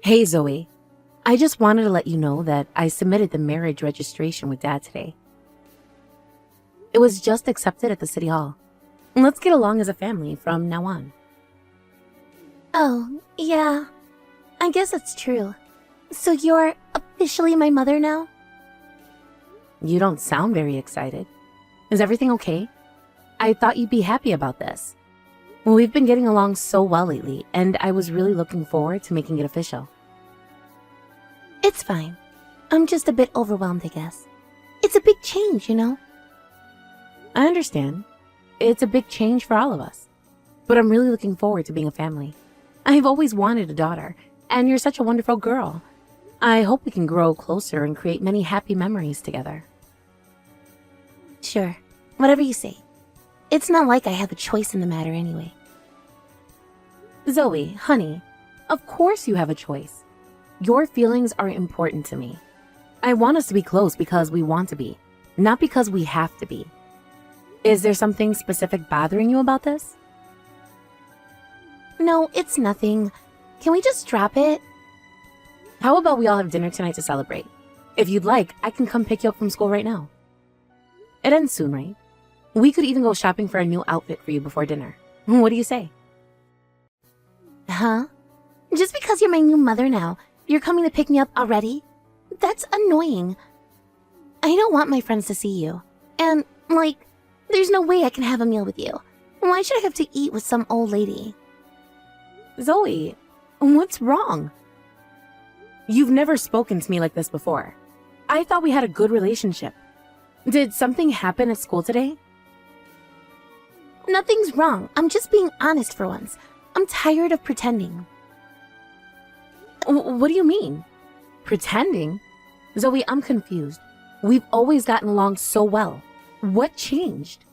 Hey Zoe, I just wanted to let you know that I submitted the marriage registration with Dad today. It was just accepted at the City Hall. Let's get along as a family from now on. Oh, yeah. I guess it's true. So you're officially my mother now? You don't sound very excited. Is everything okay? I thought you'd be happy about this. We've been getting along so well lately, and I was really looking forward to making it official. It's fine. I'm just a bit overwhelmed, I guess. It's a big change, you know? I understand. It's a big change for all of us. But I'm really looking forward to being a family. I've always wanted a daughter, and you're such a wonderful girl. I hope we can grow closer and create many happy memories together. Sure, whatever you say. It's not like I have a choice in the matter anyway. Zoe, honey, of course you have a choice. Your feelings are important to me. I want us to be close because we want to be, not because we have to be. Is there something specific bothering you about this? No, it's nothing. Can we just drop it? How about we all have dinner tonight to celebrate? If you'd like, I can come pick you up from school right now. It ends soon, right? We could even go shopping for a new outfit for you before dinner. What do you say? Huh? Just because you're my new mother now, you're coming to pick me up already? That's annoying. I don't want my friends to see you. And, there's no way I can have a meal with you. Why should I have to eat with some old lady? Zoe, what's wrong? You've never spoken to me like this before. I thought we had a good relationship. Did something happen at school today? Nothing's wrong. I'm just being honest for once. I'm tired of pretending. What do you mean? Pretending? Zoe, I'm confused. We've always gotten along so well. What changed?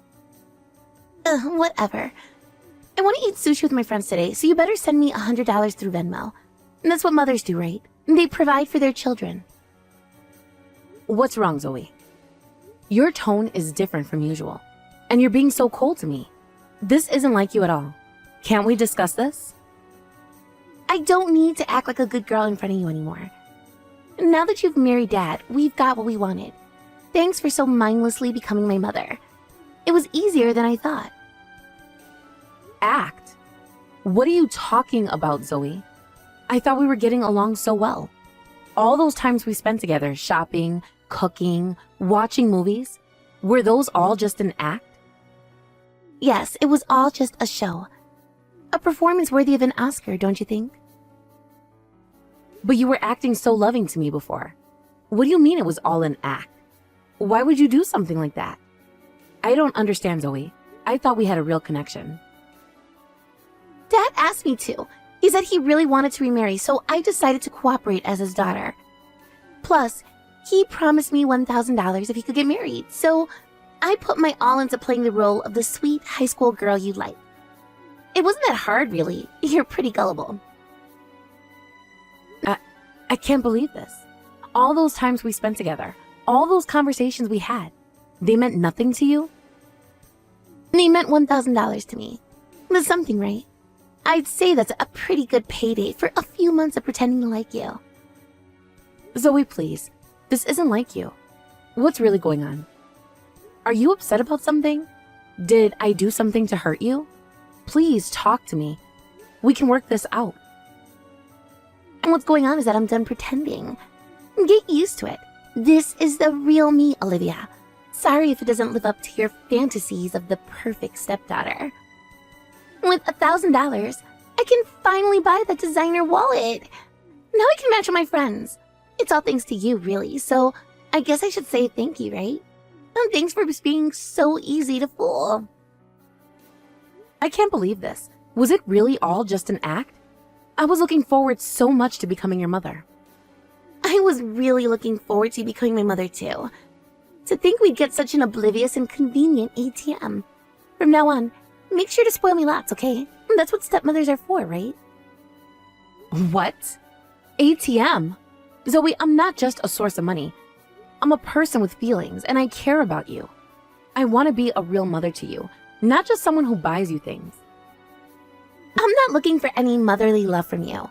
Whatever. I want to eat sushi with my friends today, so you better send me $100 through Venmo. And that's what mothers do, right? They provide for their children. What's wrong, Zoe? Your tone is different from usual, and you're being so cold to me. This isn't like you at all. Can't we discuss this? I don't need to act like a good girl in front of you anymore. Now that you've married Dad, we've got what we wanted. Thanks for so mindlessly becoming my mother. It was easier than I thought. Act? What are you talking about, Zoe? I thought we were getting along so well. All those times we spent together, shopping, cooking, watching movies, were those all just an act? Yes, it was all just a show. A performance worthy of an Oscar, don't you think? But you were acting so loving to me before. What do you mean it was all an act? Why would you do something like that? I don't understand, Zoe. I thought we had a real connection. Dad asked me to. He said he really wanted to remarry, so I decided to cooperate as his daughter. Plus, he promised me $1,000 if he could get married, so I put my all into playing the role of the sweet high school girl you like. It wasn't that hard, really. You're pretty gullible. I can't believe this. All those times we spent together, all those conversations we had, they meant nothing to you? They meant $1,000 to me. That's something, right? I'd say that's a pretty good payday for a few months of pretending to like you. Zoe, please. This isn't like you. What's really going on? Are you upset about something? Did I do something to hurt you? Please talk to me. We can work this out. And what's going on is that I'm done pretending. Get used to it. This is the real me, Olivia. Sorry if it doesn't live up to your fantasies of the perfect stepdaughter. With $1,000, I can finally buy that designer wallet. Now I can match with my friends. It's all thanks to you, really, so I guess I should say thank you, right? And thanks for being so easy to fool. I can't believe this. Was it really all just an act? I was looking forward so much to becoming your mother. I was really looking forward to becoming my mother, too. To think we'd get such an oblivious and convenient ATM. From now on, make sure to spoil me lots, okay? That's what stepmothers are for, right? What? ATM? Zoe, I'm not just a source of money. I'm a person with feelings, and I care about you. I want to be a real mother to you, not just someone who buys you things. I'm not looking for any motherly love from you.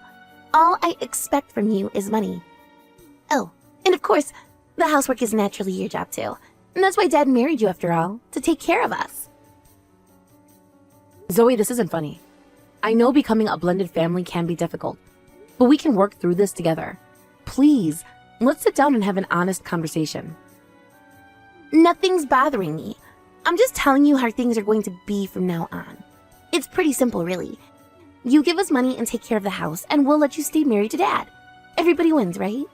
All I expect from you is money. Oh, and of course, the housework is naturally your job too. And that's why Dad married you after all, to take care of us. Zoe, this isn't funny. I know becoming a blended family can be difficult, but we can work through this together. Please, let's sit down and have an honest conversation. Nothing's bothering me. I'm just telling you how things are going to be from now on. It's pretty simple, really. You give us money and take care of the house, and we'll let you stay married to Dad. Everybody wins, right?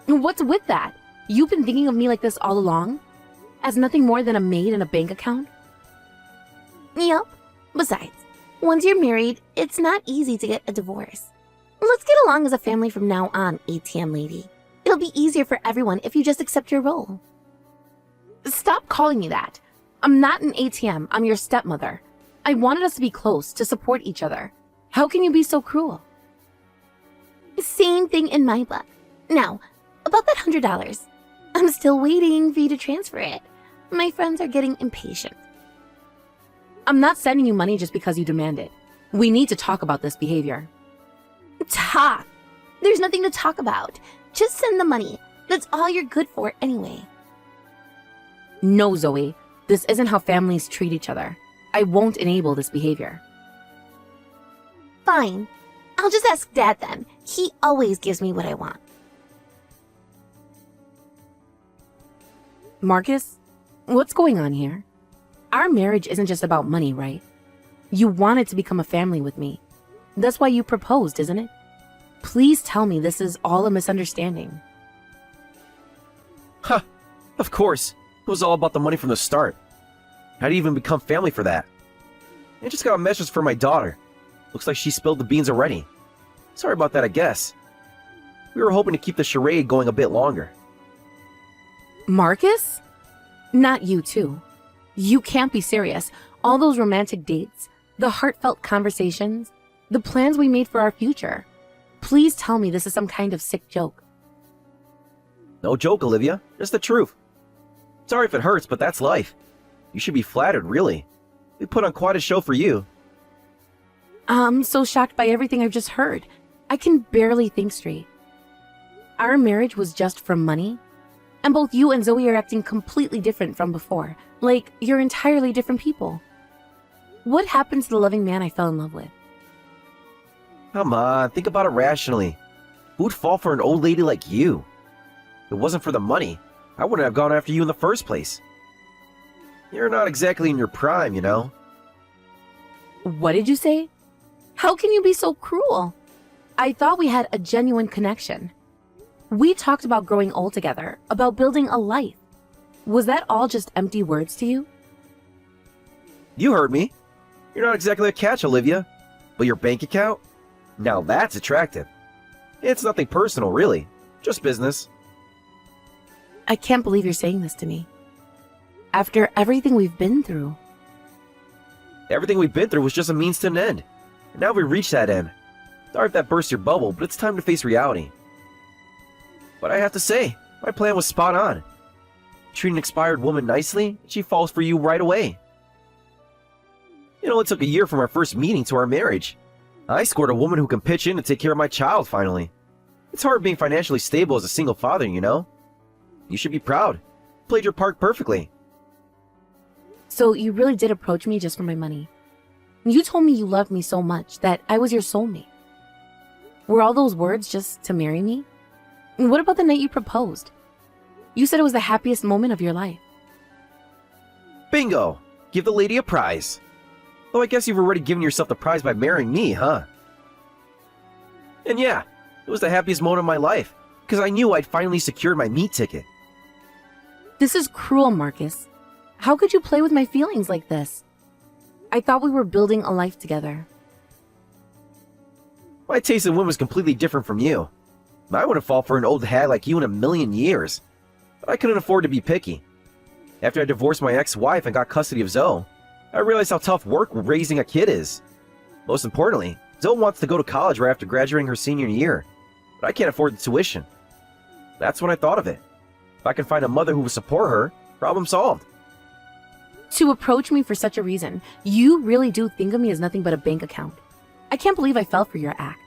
What's with that? You've been thinking of me like this all along? As nothing more than a maid and a bank account? Yep. Besides, once you're married, it's not easy to get a divorce. Let's get along as a family from now on, ATM lady. It'll be easier for everyone if you just accept your role. Stop calling me that. I'm not an ATM, I'm your stepmother. I wanted us to be close, to support each other. How can you be so cruel? Same thing in my book. Now, about that $100. I'm still waiting for you to transfer it. My friends are getting impatient. I'm not sending you money just because you demand it. We need to talk about this behavior. Talk? There's nothing to talk about. Just send the money. That's all you're good for anyway. No, Zoe. This isn't how families treat each other. I won't enable this behavior. Fine. I'll just ask Dad then. He always gives me what I want. Marcus, what's going on here? Our marriage isn't just about money, right? You wanted to become a family with me. That's why you proposed, isn't it? Please tell me this is all a misunderstanding. Huh, of course. It was all about the money from the start. How do you even become family for that? I just got a message from my daughter. Looks like she spilled the beans already. Sorry about that, I guess. We were hoping to keep the charade going a bit longer. Marcus? Not you too. You can't be serious. All those romantic dates, the heartfelt conversations, the plans we made for our future. Please tell me this is some kind of sick joke. No joke, Olivia. It's the truth. Sorry if it hurts, but that's life. You should be flattered, really. We put on quite a show for you. I'm so shocked by everything I've just heard. I can barely think straight. Our marriage was just for money? And both you and Zoe are acting completely different from before. Like, you're entirely different people. What happened to the loving man I fell in love with? Come on, think about it rationally. Who'd fall for an old lady like you? If it wasn't for the money, I wouldn't have gone after you in the first place. You're not exactly in your prime, you know? What did you say? How can you be so cruel? I thought we had a genuine connection. We talked about growing old together, about building a life. Was that all just empty words to you? You heard me. You're not exactly a catch, Olivia. But your bank account? Now that's attractive. It's nothing personal, really. Just business. I can't believe you're saying this to me. After everything we've been through. Everything we've been through was just a means to an end. And now we've reached that end. Sorry if that burst your bubble, but it's time to face reality. But I have to say, my plan was spot on. Treat an expired woman nicely, and she falls for you right away. It only took a year from our first meeting to our marriage. I scored a woman who can pitch in to take care of my child, finally. It's hard being financially stable as a single father, you know? You should be proud. You played your part perfectly. So you really did approach me just for my money. You told me you loved me so much, that I was your soulmate. Were all those words just to marry me? And what about the night you proposed? You said it was the happiest moment of your life. Bingo! Give the lady a prize. Though I guess you've already given yourself the prize by marrying me, huh? And yeah, it was the happiest moment of my life, because I knew I'd finally secured my meat ticket. This is cruel, Marcus. How could you play with my feelings like this? I thought we were building a life together. My taste in women was completely different from you. I wouldn't fall for an old hag like you in a million years. But I couldn't afford to be picky. After I divorced my ex-wife and got custody of Zoe, I realized how tough work raising a kid is. Most importantly, Zoe wants to go to college right after graduating her senior year, but I can't afford the tuition. That's when I thought of it. If I can find a mother who will support her, problem solved. To approach me for such a reason, you really do think of me as nothing but a bank account. I can't believe I fell for your act.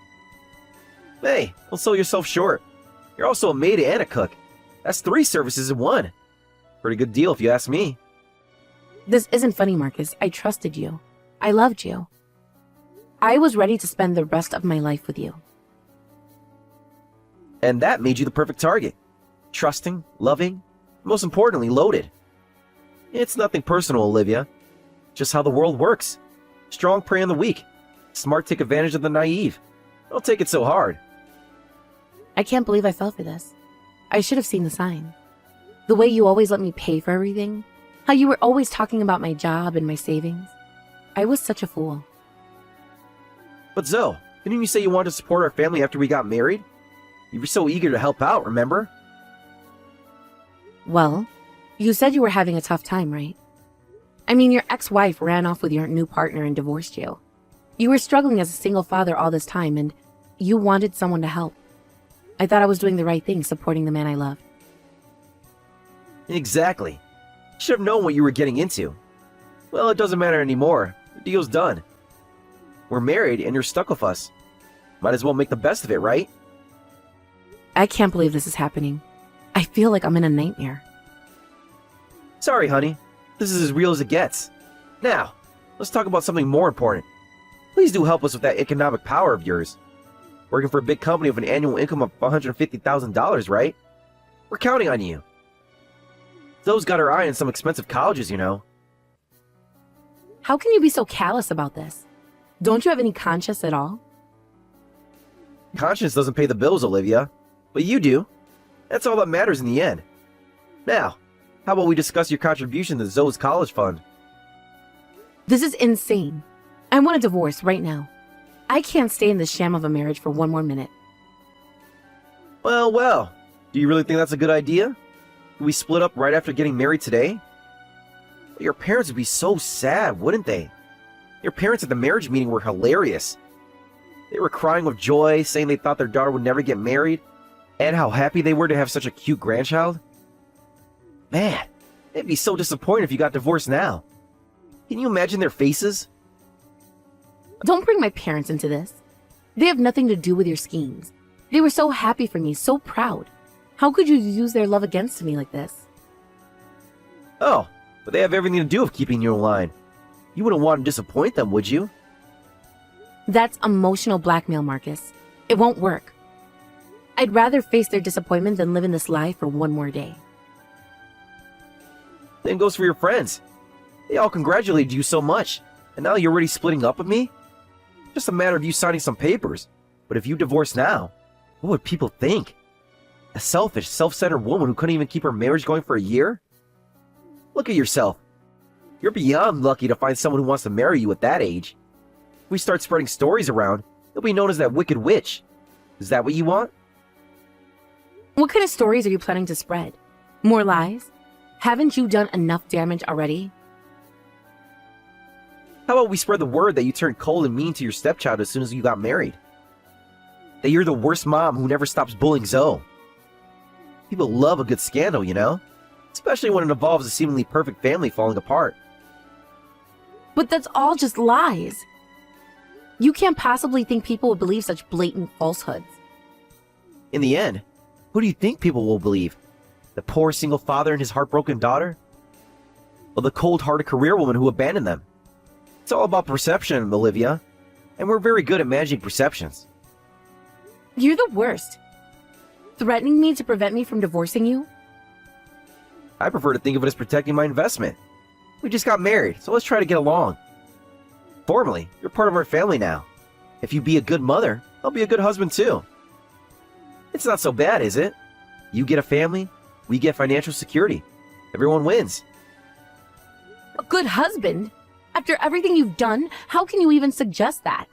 Hey, don't sell yourself short. You're also a maid and a cook. That's 3 services in one. Pretty good deal if you ask me. This isn't funny, Marcus. I trusted you. I loved you. I was ready to spend the rest of my life with you. And that made you the perfect target. Trusting, loving, most importantly, loaded. It's nothing personal, Olivia. Just how the world works. Strong prey on the weak. Smart take advantage of the naive. Don't take it so hard. I can't believe I fell for this. I should have seen the sign. The way you always let me pay for everything. How you were always talking about my job and my savings. I was such a fool. But Zoe, didn't you say you wanted to support our family after we got married? You were so eager to help out, remember? Well, you said you were having a tough time, right? I mean, your ex-wife ran off with your new partner and divorced you. You were struggling as a single father all this time, and you wanted someone to help. I thought I was doing the right thing, supporting the man I loved. Exactly. Should have known what you were getting into. Well, it doesn't matter anymore. The deal's done. We're married and you're stuck with us. Might as well make the best of it, right? I can't believe this is happening. I feel like I'm in a nightmare. Sorry, honey. This is as real as it gets. Now, let's talk about something more important. Please do help us with that economic power of yours. Working for a big company with an annual income of $150,000, right? We're counting on you. Zoe's got her eye on some expensive colleges, you know. How can you be so callous about this? Don't you have any conscience at all? Conscience doesn't pay the bills, Olivia. But you do. That's all that matters in the end. Now, how about we discuss your contribution to Zoe's college fund? This is insane. I want a divorce right now. I can't stay in this sham of a marriage for one more minute. Well. Do you really think that's a good idea? Could we split up right after getting married today? Your parents would be so sad, wouldn't they? Your parents at the marriage meeting were hilarious. They were crying with joy, saying they thought their daughter would never get married, and how happy they were to have such a cute grandchild. Man, they'd be so disappointed if you got divorced now. Can you imagine their faces? Don't bring my parents into this. They have nothing to do with your schemes. They were so happy for me, so proud. How could you use their love against me like this? Oh, but they have everything to do with keeping you in line. You wouldn't want to disappoint them, would you? That's emotional blackmail, Marcus. It won't work. I'd rather face their disappointment than live in this lie for one more day. Same goes for your friends. They all congratulated you so much, and now you're already splitting up with me? Just a matter of you signing some papers. But if you divorce now, what would people think? A selfish, self-centered woman who couldn't even keep her marriage going for a year? Look at yourself. You're beyond lucky to find someone who wants to marry you at that age. If we start spreading stories around, you'll be known as that wicked witch. Is that what you want? What kind of stories are you planning to spread? More lies? Haven't you done enough damage already? How about we spread the word that you turned cold and mean to your stepchild as soon as you got married? That you're the worst mom who never stops bullying Zoe. People love a good scandal, you know? Especially when it involves a seemingly perfect family falling apart. But that's all just lies. You can't possibly think people would believe such blatant falsehoods. In the end, who do you think people will believe? The poor single father and his heartbroken daughter? Or the cold-hearted career woman who abandoned them? It's all about perception, Olivia. And we're very good at managing perceptions. You're the worst. Threatening me to prevent me from divorcing you? I prefer to think of it as protecting my investment. We just got married, so let's try to get along. Formally, you're part of our family now. If you be a good mother, I'll be a good husband too. It's not so bad, is it? You get a family, we get financial security. Everyone wins. A good husband? After everything you've done, how can you even suggest that?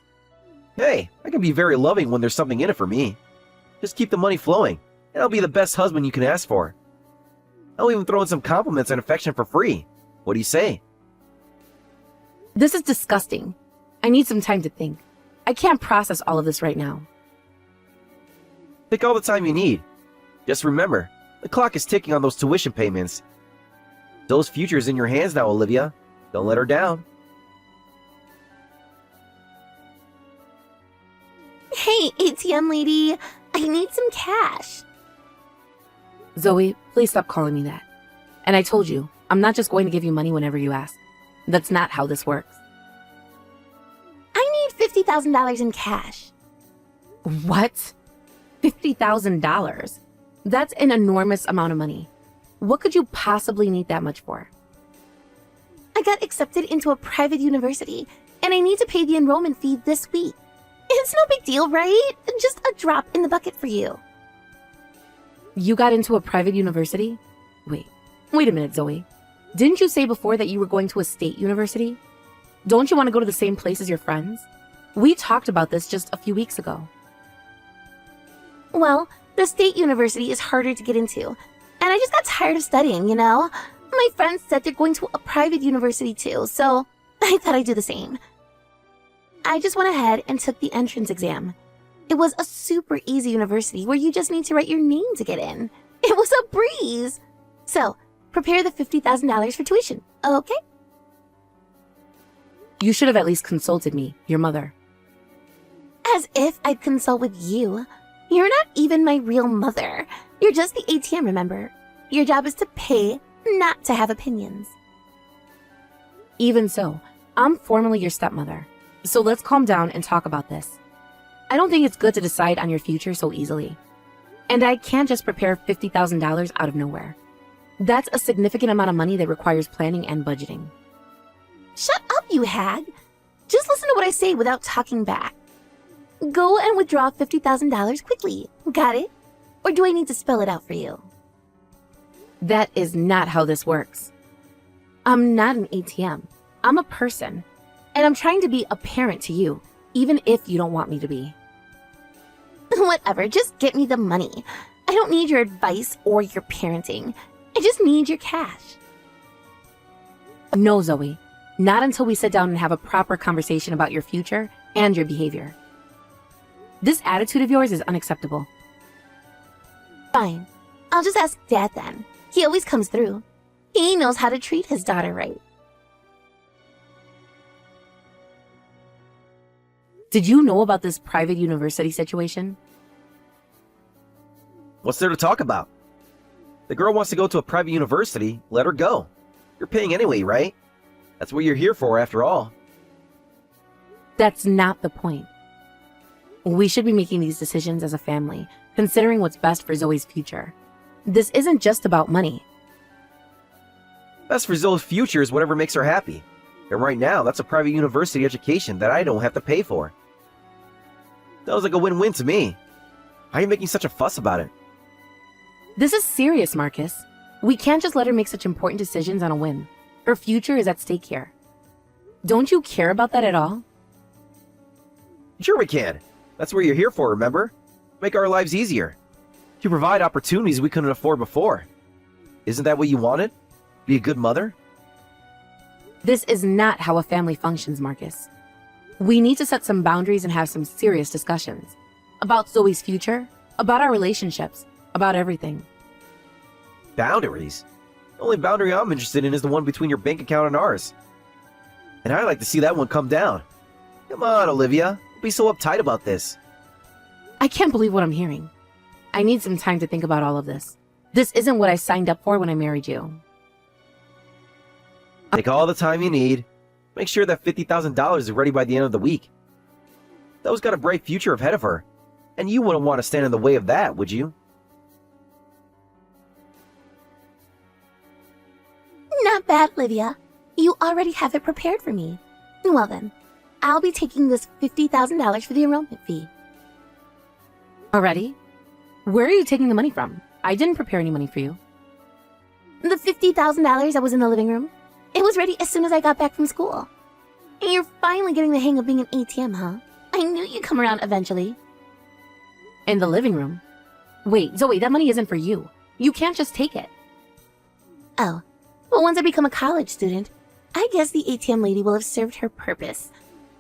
Hey, I can be very loving when there's something in it for me. Just keep the money flowing, and I'll be the best husband you can ask for. I'll even throw in some compliments and affection for free. What do you say? This is disgusting. I need some time to think. I can't process all of this right now. Take all the time you need. Just remember, the clock is ticking on those tuition payments. Those futures in your hands now, Olivia. Don't let her down. Hey, Etienne. ATM lady. I need some cash. Zoe, please stop calling me that. And I told you, I'm not just going to give you money whenever you ask. That's not how this works. I need $50,000 in cash. What? $50,000? That's an enormous amount of money. What could you possibly need that much for? I got accepted into a private university, and I need to pay the enrollment fee this week. It's no big deal, right? Just a drop in the bucket for you. You got into a private university? Wait a minute, Zoe. Didn't you say before that you were going to a state university? Don't you want to go to the same place as your friends? We talked about this just a few weeks ago. Well, the state university is harder to get into, and I just got tired of studying, you know? My friends said they're going to a private university too, so I thought I'd do the same. I just went ahead and took the entrance exam. It was a super easy university where you just need to write your name to get in. It was a breeze. So, prepare the $50,000 for tuition, okay? You should have at least consulted me, your mother. As if I'd consult with you. You're not even my real mother. You're just the ATM, remember? Your job is to pay, not to have opinions. Even so, I'm formally your stepmother. So let's calm down and talk about this. I don't think it's good to decide on your future so easily. And I can't just prepare $50,000 out of nowhere. That's a significant amount of money that requires planning and budgeting. Shut up, you hag. Just listen to what I say without talking back. Go and withdraw $50,000 quickly. Got it? Or do I need to spell it out for you? That is not how this works. I'm not an ATM. I'm a person. And I'm trying to be a parent to you, even if you don't want me to be. Whatever, just get me the money. I don't need your advice or your parenting. I just need your cash. No, Zoe. Not until we sit down and have a proper conversation about your future and your behavior. This attitude of yours is unacceptable. Fine. I'll just ask Dad then. He always comes through. He knows how to treat his daughter right. Did you know about this private university situation? What's there to talk about? The girl wants to go to a private university, let her go. You're paying anyway, right? That's what you're here for, after all. That's not the point. We should be making these decisions as a family, considering what's best for Zoe's future. This isn't just about money. Best for Zoe's future is whatever makes her happy. And right now, that's a private university education that I don't have to pay for. Sounds like a win-win to me. Why are you making such a fuss about it? This is serious, Marcus. We can't just let her make such important decisions on a whim. Her future is at stake here. Don't you care about that at all? Sure we can. That's what you're here for, remember? Make our lives easier. You provide opportunities we couldn't afford before. Isn't that what you wanted? Be a good mother? This is not how a family functions, Marcus. We need to set some boundaries and have some serious discussions. About Zoe's future, about our relationships, about everything. Boundaries? The only boundary I'm interested in is the one between your bank account and ours. And I'd like to see that one come down. Come on, Olivia. Don't be so uptight about this. I can't believe what I'm hearing. I need some time to think about all of this. This isn't what I signed up for when I married you. Take all the time you need. Make sure that $50,000 is ready by the end of the week. Zoe's got a bright future ahead of her, and you wouldn't want to stand in the way of that, would you? Not bad, Livia. You already have it prepared for me. Well then, I'll be taking this $50,000 for the enrollment fee. Already? Where are you taking the money from? I didn't prepare any money for you. The $50,000 that was in the living room, it was ready as soon as I got back from school. You're finally getting the hang of being an ATM, huh? I knew you'd come around eventually. In the living room? Wait, Zoe, that money isn't for you. You can't just take it. Oh, well, once I become a college student, I guess the ATM lady will have served her purpose.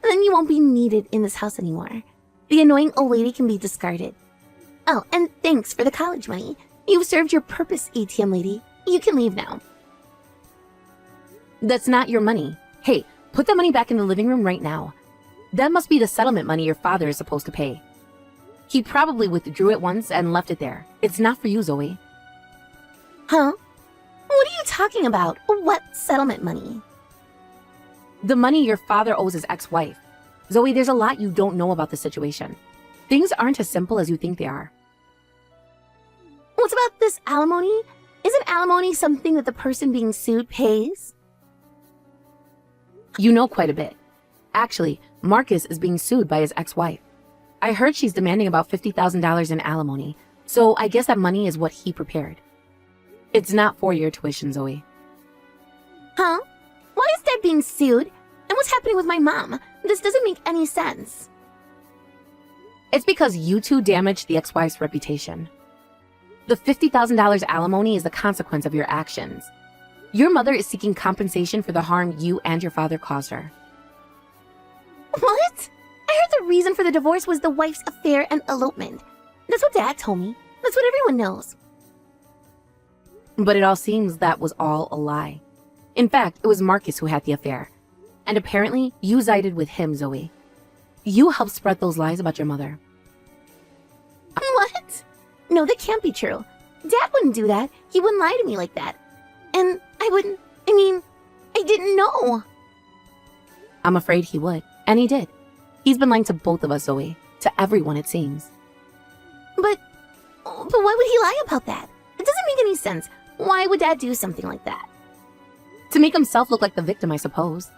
Then you won't be needed in this house anymore. The annoying old lady can be discarded. Oh, and thanks for the college money. You've served your purpose, ATM lady. You can leave now. That's not your money. Hey, put that money back in the living room right now. That must be the settlement money your father is supposed to pay. He probably withdrew it once and left it there. It's not for you, Zoe. Huh? What are you talking about? What settlement money? The money your father owes his ex-wife. Zoe, there's a lot you don't know about the situation. Things aren't as simple as you think they are. What's about this alimony? Isn't alimony something that the person being sued pays? You know quite a bit. Actually, Marcus is being sued by his ex-wife. I heard she's demanding about $50,000 in alimony, so I guess that money is what he prepared. It's not for your tuition, Zoe. Huh? Why is Dad being sued? And what's happening with my mom? This doesn't make any sense. It's because you two damaged the ex-wife's reputation. The $50,000 alimony is the consequence of your actions. Your mother is seeking compensation for the harm you and your father caused her. What? I heard the reason for the divorce was the wife's affair and elopement. That's what Dad told me. That's what everyone knows. But it all seems that was all a lie. In fact, it was Marcus who had the affair. And apparently, you sided with him, Zoe. You helped spread those lies about your mother. What? No, that can't be true. Dad wouldn't do that. He wouldn't lie to me like that. And I didn't know. I'm afraid he would. And he did. He's been lying to both of us, Zoe. To everyone, it seems. But why would he lie about that? It doesn't make any sense. Why would Dad do something like that? To make himself look like the victim, I suppose.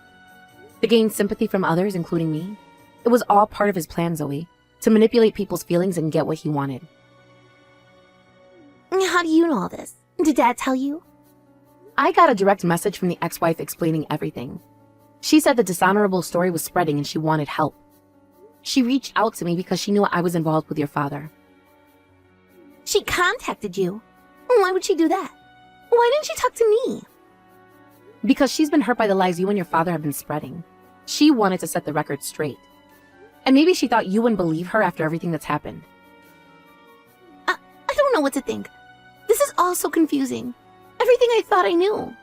To gain sympathy from others, including me. It was all part of his plan, Zoe. To manipulate people's feelings and get what he wanted. How do you know all this? Did Dad tell you? I got a direct message from the ex-wife explaining everything. She said the dishonorable story was spreading and she wanted help. She reached out to me because she knew I was involved with your father. She contacted you? Why would she do that? Why didn't she talk to me? Because she's been hurt by the lies you and your father have been spreading. She wanted to set the record straight. And maybe she thought you wouldn't believe her after everything that's happened. I don't know what to think. This is all so confusing. Everything I thought I knew.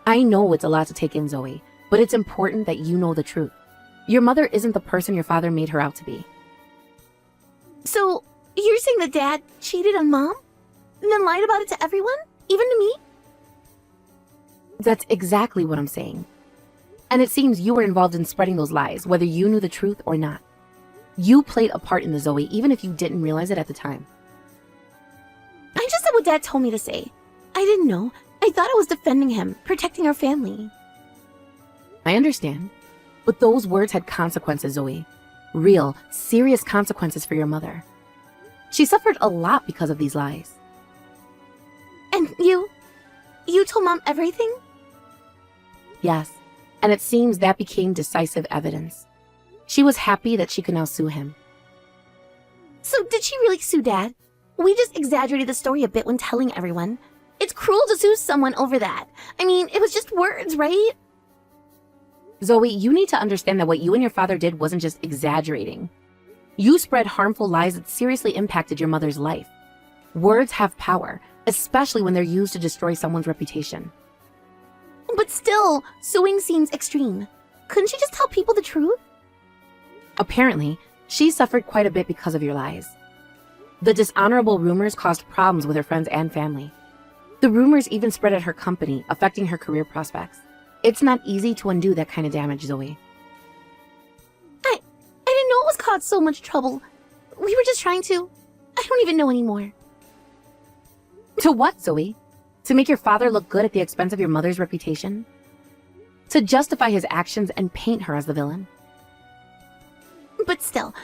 I know it's a lot to take in, Zoe, but it's important that you know the truth. Your mother isn't the person your father made her out to be. So, you're saying that Dad cheated on Mom? And then lied about it to everyone? Even to me? That's exactly what I'm saying. And it seems you were involved in spreading those lies, whether you knew the truth or not. You played a part in the Zoe, even if you didn't realize it at the time. I just said what Dad told me to say. I didn't know. I thought I was defending him, protecting our family. I understand. But those words had consequences, Zoe. Real, serious consequences for your mother. She suffered a lot because of these lies. And you told Mom everything? Yes, and it seems that became decisive evidence. She was happy that she could now sue him. So did she really sue Dad? We just exaggerated the story a bit when telling everyone. It's cruel to sue someone over that. I mean, it was just words, right? Zoe, you need to understand that what you and your father did wasn't just exaggerating. You spread harmful lies that seriously impacted your mother's life. Words have power, especially when they're used to destroy someone's reputation. But still, suing seems extreme. Couldn't she just tell people the truth? Apparently, she suffered quite a bit because of your lies. The dishonorable rumors caused problems with her friends and family. The rumors even spread at her company, affecting her career prospects. It's not easy to undo that kind of damage, Zoe. I didn't know it was caused so much trouble. We were just trying to... I don't even know anymore. To what, Zoe? To make your father look good at the expense of your mother's reputation? To justify his actions and paint her as the villain? But still,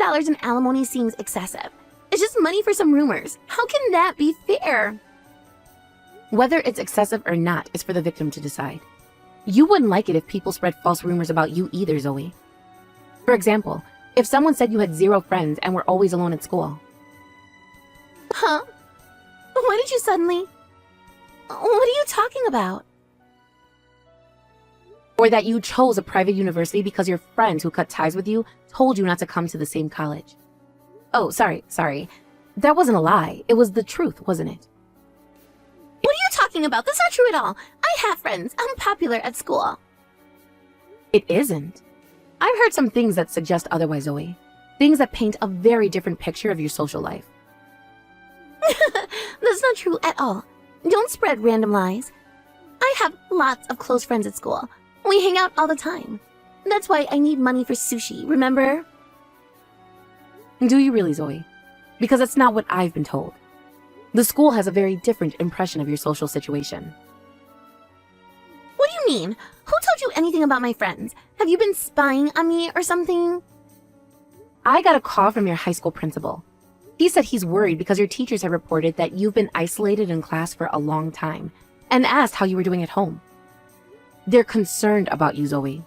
$50,000 in alimony seems excessive. It's just money for some rumors. How can that be fair? Whether it's excessive or not is for the victim to decide. You wouldn't like it if people spread false rumors about you either, Zoe. For example, if someone said you had 0 friends and were always alone at school. Huh? Why did you suddenly... What are you talking about? Or that you chose a private university because your friends who cut ties with you told you not to come to the same college. Oh, sorry. That wasn't a lie. It was the truth, wasn't it? What are you talking about? That's not true at all. I have friends. I'm popular at school. It isn't. I've heard some things that suggest otherwise, Zoe. Things that paint a very different picture of your social life. That's not true at all. Don't spread random lies. I have lots of close friends at school. We hang out all the time. That's why I need money for sushi, remember? Do you really, Zoe? Because that's not what I've been told. The school has a very different impression of your social situation. What do you mean? Who told you anything about my friends? Have you been spying on me or something? I got a call from your high school principal. He said he's worried because your teachers have reported that you've been isolated in class for a long time and asked how you were doing at home. They're concerned about you, Zoe.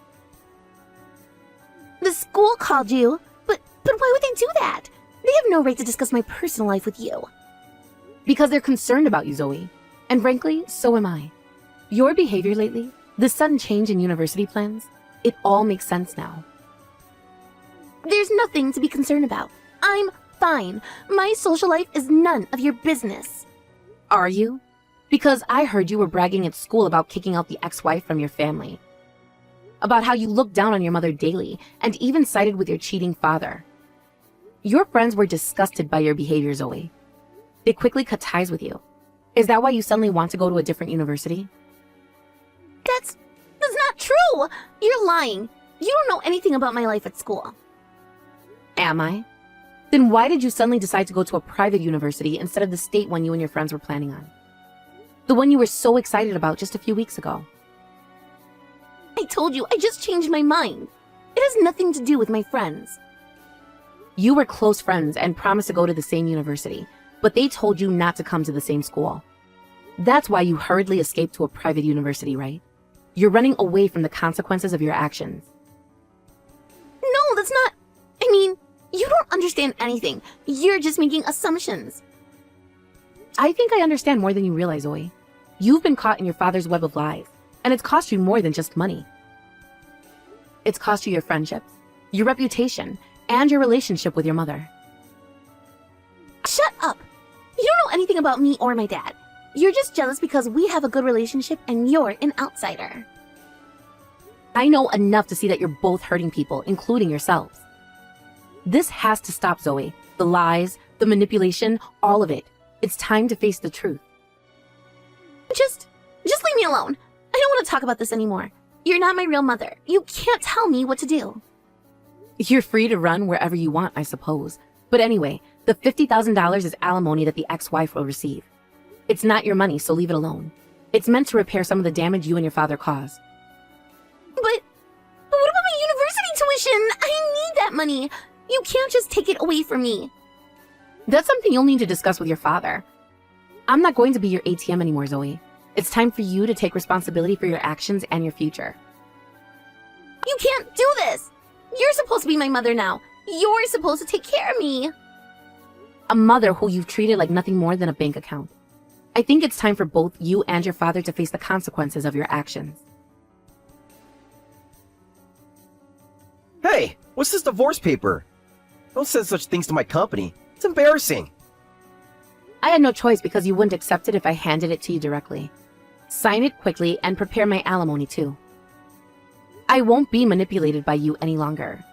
The school called you? But why would they do that? They have no right to discuss my personal life with you. Because they're concerned about you, Zoe. And frankly, so am I. Your behavior lately, the sudden change in university plans, it all makes sense now. There's nothing to be concerned about. I'm fine. My social life is none of your business. Are you? Because I heard you were bragging at school about kicking out the ex-wife from your family. About how you looked down on your mother daily and even sided with your cheating father. Your friends were disgusted by your behavior, Zoe. They quickly cut ties with you. Is that why you suddenly want to go to a different university? That's not true! You're lying. You don't know anything about my life at school. Am I? Then why did you suddenly decide to go to a private university instead of the state one you and your friends were planning on? The one you were so excited about just a few weeks ago. I told you, I just changed my mind. It has nothing to do with my friends. You were close friends and promised to go to the same university, but they told you not to come to the same school. That's why you hurriedly escaped to a private university, right? You're running away from the consequences of your actions. No, that's not... I mean, you don't understand anything. You're just making assumptions. I think I understand more than you realize, Zoe. You've been caught in your father's web of lies, and it's cost you more than just money. It's cost you your friendships, your reputation, and your relationship with your mother. Shut up! You don't know anything about me or my dad. You're just jealous because we have a good relationship and you're an outsider. I know enough to see that you're both hurting people, including yourselves. This has to stop, Zoe. The lies, the manipulation, all of it. It's time to face the truth. Just leave me alone. I don't want to talk about this anymore. You're not my real mother. You can't tell me what to do. You're free to run wherever you want, I suppose. But anyway, the $50,000 is alimony that the ex-wife will receive. It's not your money, so leave it alone. It's meant to repair some of the damage you and your father caused. But what about my university tuition? I need that money. You can't just take it away from me. That's something you'll need to discuss with your father. I'm not going to be your ATM anymore, Zoe. It's time for you to take responsibility for your actions and your future. You can't do this. You're supposed to be my mother now. You're supposed to take care of me. A mother who you've treated like nothing more than a bank account. I think it's time for both you and your father to face the consequences of your actions. Hey, what's this divorce paper? Don't send such things to my company. It's embarrassing. I had no choice because you wouldn't accept it if I handed it to you directly. Sign it quickly and prepare my alimony too. I won't be manipulated by you any longer.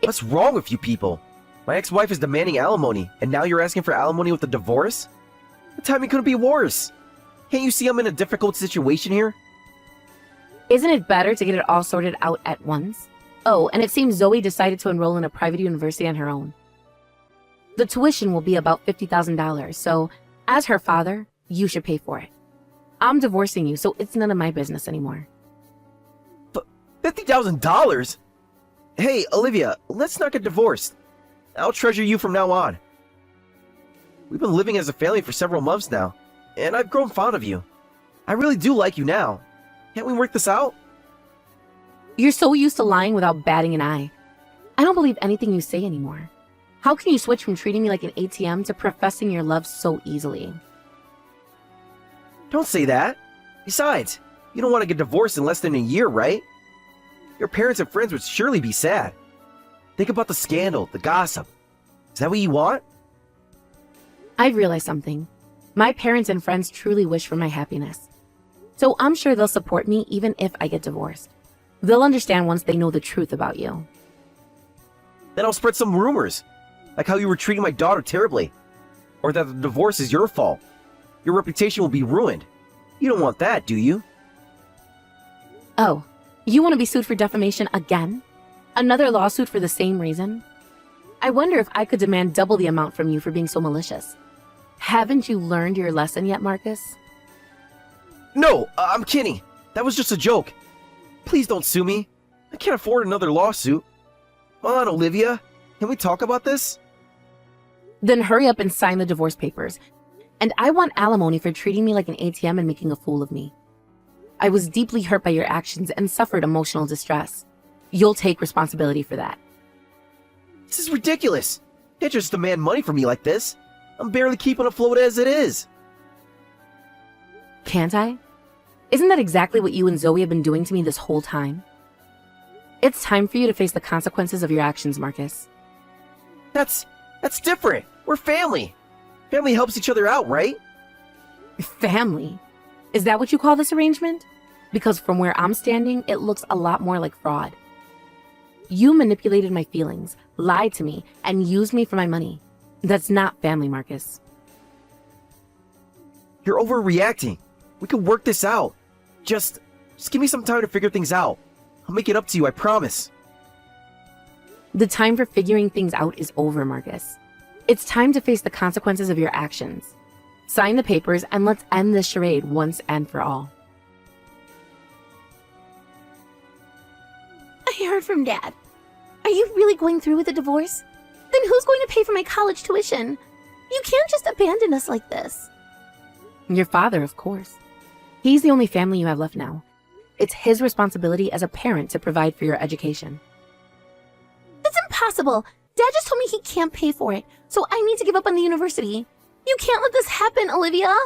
What's wrong with you people? My ex-wife is demanding alimony, and now you're asking for alimony with a divorce? The timing couldn't be worse. Can't you see I'm in a difficult situation here? Isn't it better to get it all sorted out at once? Oh, and it seems Zoe decided to enroll in a private university on her own. The tuition will be about $50,000, so as her father, you should pay for it. I'm divorcing you, so it's none of my business anymore. $50,000? Hey, Olivia, let's not get divorced. I'll treasure you from now on. We've been living as a family for several months now, and I've grown fond of you. I really do like you now. Can't we work this out? You're so used to lying without batting an eye. I don't believe anything you say anymore. How can you switch from treating me like an ATM to professing your love so easily? Don't say that. Besides, you don't want to get divorced in less than a year, right? Your parents and friends would surely be sad. Think about the scandal, the gossip. Is that what you want? I've realized something. My parents and friends truly wish for my happiness. So I'm sure they'll support me even if I get divorced. They'll understand once they know the truth about you. Then I'll spread some rumors, like how you were treating my daughter terribly, or that the divorce is your fault. Your reputation will be ruined. You don't want that, do you? Oh, you want to be sued for defamation again? Another lawsuit for the same reason? I wonder if I could demand double the amount from you for being so malicious. Haven't you learned your lesson yet, Marcus? No, I'm kidding. That was just a joke. Please don't sue me. I can't afford another lawsuit. Come on, Olivia. Can we talk about this? Then hurry up and sign the divorce papers. And I want alimony for treating me like an ATM and making a fool of me. I was deeply hurt by your actions and suffered emotional distress. You'll take responsibility for that. This is ridiculous. You can't just demand money from me like this. I'm barely keeping afloat as it is. Can't I? Isn't that exactly what you and Zoe have been doing to me this whole time? It's time for you to face the consequences of your actions, Marcus. That's different. We're family. Family helps each other out, right? Family? Is that what you call this arrangement? Because from where I'm standing, it looks a lot more like fraud. You manipulated my feelings, lied to me, and used me for my money. That's not family, Marcus. You're overreacting. We can work this out. Just give me some time to figure things out. I'll make it up to you, I promise. The time for figuring things out is over, Marcus. It's time to face the consequences of your actions. Sign the papers and let's end this charade once and for all. I heard from Dad. Are you really going through with the divorce? Then who's going to pay for my college tuition? You can't just abandon us like this. Your father, of course. He's the only family you have left now. It's his responsibility as a parent to provide for your education. That's impossible. Dad just told me he can't pay for it, so I need to give up on the university. You can't let this happen, Olivia.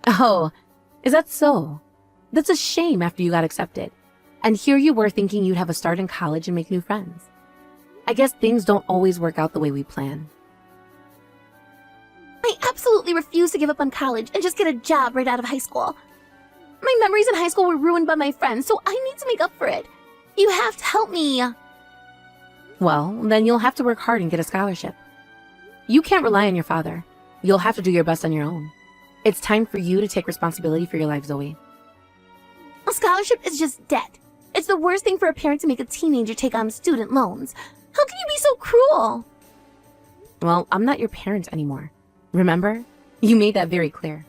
Oh, is that so? That's a shame after you got accepted. And here you were thinking you'd have a start in college and make new friends. I guess things don't always work out the way we plan. I absolutely refuse to give up on college and just get a job right out of high school. My memories in high school were ruined by my friends, so I need to make up for it. You have to help me. Well, then you'll have to work hard and get a scholarship. You can't rely on your father. You'll have to do your best on your own. It's time for you to take responsibility for your life, Zoe. A scholarship is just debt. It's the worst thing for a parent to make a teenager take on student loans. How can you be so cruel? Well, I'm not your parent anymore. Remember? You made that very clear.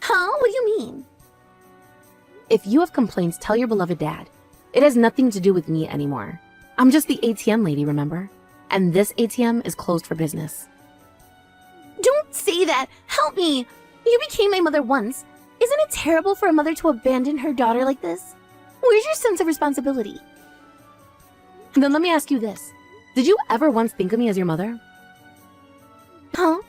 Huh? What do you mean? If you have complaints, tell your beloved dad. It has nothing to do with me anymore. I'm just the ATM lady, remember? And this ATM is closed for business. Don't say that. Help me. You became my mother once. Isn't it terrible for a mother to abandon her daughter like this? Where's your sense of responsibility? Then let me ask you this. Did you ever once think of me as your mother? Huh?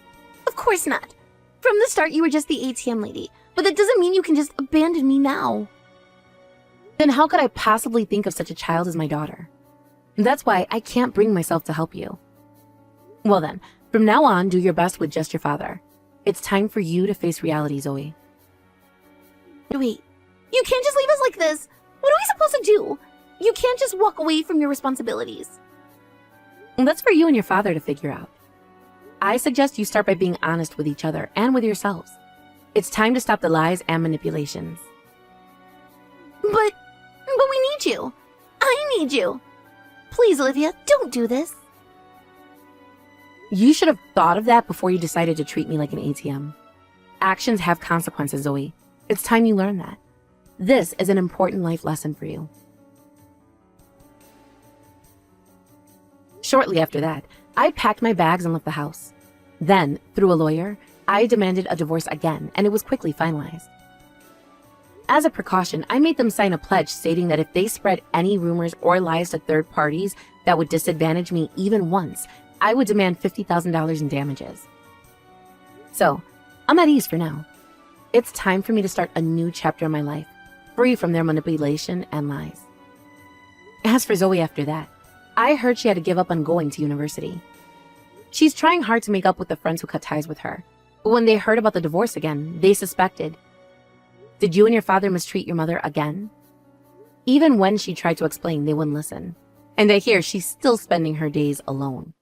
Of course not. From the start, you were just the ATM lady. But that doesn't mean you can just abandon me now. Then how could I possibly think of such a child as my daughter? That's why I can't bring myself to help you. Well then, from now on, do your best with just your father. It's time for you to face reality, Zoe. Wait, you can't just leave us like this. What are we supposed to do? You can't just walk away from your responsibilities. That's for you and your father to figure out. I suggest you start by being honest with each other and with yourselves. It's time to stop the lies and manipulations. But we need you. I need you. Please, Olivia, don't do this. You should have thought of that before you decided to treat me like an ATM. Actions have consequences, Zoe. It's time you learn that. This is an important life lesson for you. Shortly after that, I packed my bags and left the house. Then, through a lawyer, I demanded a divorce again, and it was quickly finalized. As a precaution, I made them sign a pledge stating that if they spread any rumors or lies to third parties that would disadvantage me even once, I would demand $50,000 in damages. So, I'm at ease for now. It's time for me to start a new chapter in my life, free from their manipulation and lies. As for Zoe after that, I heard she had to give up on going to university. She's trying hard to make up with the friends who cut ties with her, but when they heard about the divorce again, they suspected. Did you and your father mistreat your mother again? Even when she tried to explain, they wouldn't listen. And I hear she's still spending her days alone.